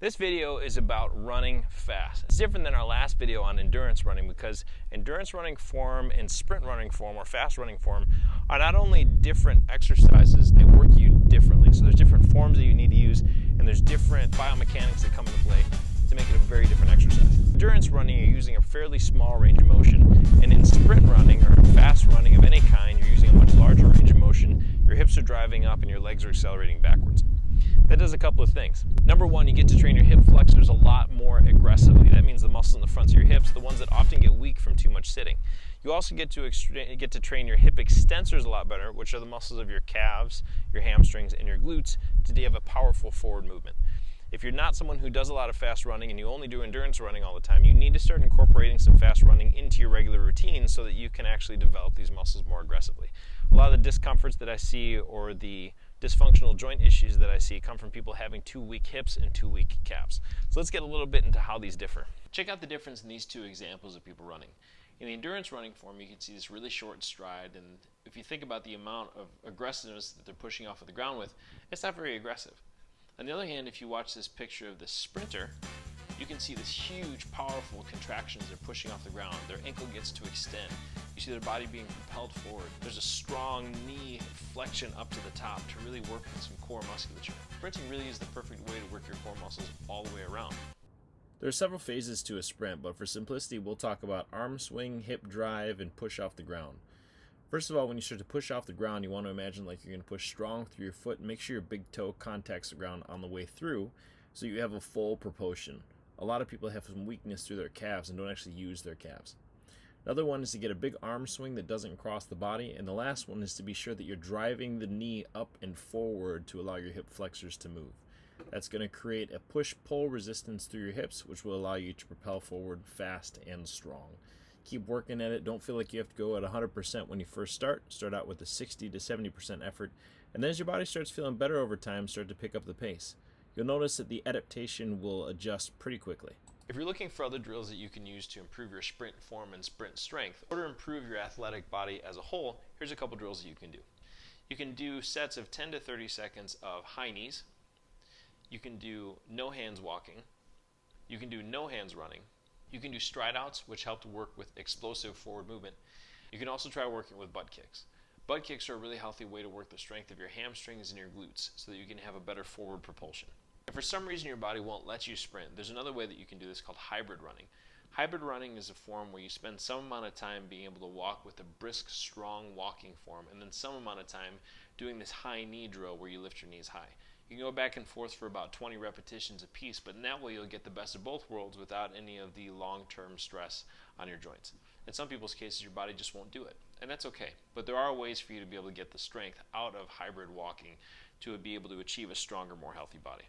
This video is about running fast. It's different than our last video on endurance running because endurance running form and sprint running form or fast running form are not only different exercises, they work you differently. So there's different forms that you need to use and there's different biomechanics that come into play to make it a very different exercise. Endurance running, you're using a fairly small range of motion, and in sprint running or fast running of any kind, you're using a much larger range of motion. Your hips are driving up and your legs are accelerating backwards. That does a couple of things. Number one, you get to train your hip flexors a lot more aggressively. That means the muscles in the fronts of your hips, the ones that often get weak from too much sitting. You also get to train your hip extensors a lot better, which are the muscles of your calves, your hamstrings, and your glutes, to have a powerful forward movement. If you're not someone who does a lot of fast running and you only do endurance running all the time, you need to start incorporating some fast running into your regular routine so that you can actually develop these muscles more aggressively. A lot of the discomforts that I see or the dysfunctional joint issues that I see come from people having too weak hips and too weak calves. So let's get a little bit into how these differ. Check out the difference in these two examples of people running. In the endurance running form, you can see this really short stride, and if you think about the amount of aggressiveness that they're pushing off of the ground with, it's not very aggressive. On the other hand, if you watch this picture of the sprinter, you can see this huge, powerful contractions they're pushing off the ground. Their ankle gets to extend. You see their body being propelled forward. There's a strong knee flexion up to the top to really work with some core musculature. Sprinting really is the perfect way to work your core muscles all the way around. There are several phases to a sprint, but for simplicity, we'll talk about arm swing, hip drive, and push off the ground. First of all, when you start to push off the ground, you want to imagine like you're going to push strong through your foot and make sure your big toe contacts the ground on the way through so you have a full propulsion. A lot of people have some weakness through their calves and don't actually use their calves. Another one is to get a big arm swing that doesn't cross the body, and the last one is to be sure that you're driving the knee up and forward to allow your hip flexors to move. That's going to create a push-pull resistance through your hips, which will allow you to propel forward fast and strong. Keep working at it. Don't feel like you have to go at 100% when you first start. Start out with a 60 to 70% effort, and then as your body starts feeling better over time, start to pick up the pace. You'll notice that the adaptation will adjust pretty quickly. If you're looking for other drills that you can use to improve your sprint form and sprint strength, or to improve your athletic body as a whole, here's a couple drills that you can do. You can do sets of 10 to 30 seconds of high knees. You can do no hands walking. You can do no hands running. You can do stride outs, which help to work with explosive forward movement. You can also try working with butt kicks. Butt kicks are a really healthy way to work the strength of your hamstrings and your glutes so that you can have a better forward propulsion. If for some reason your body won't let you sprint, there's another way that you can do this called hybrid running. Hybrid running is a form where you spend some amount of time being able to walk with a brisk, strong walking form, and then some amount of time doing this high knee drill where you lift your knees high. You can go back and forth for about 20 repetitions a piece, but in that way you'll get the best of both worlds without any of the long-term stress on your joints. In some people's cases, your body just won't do it, and that's okay. But there are ways for you to be able to get the strength out of hybrid walking to be able to achieve a stronger, more healthy body.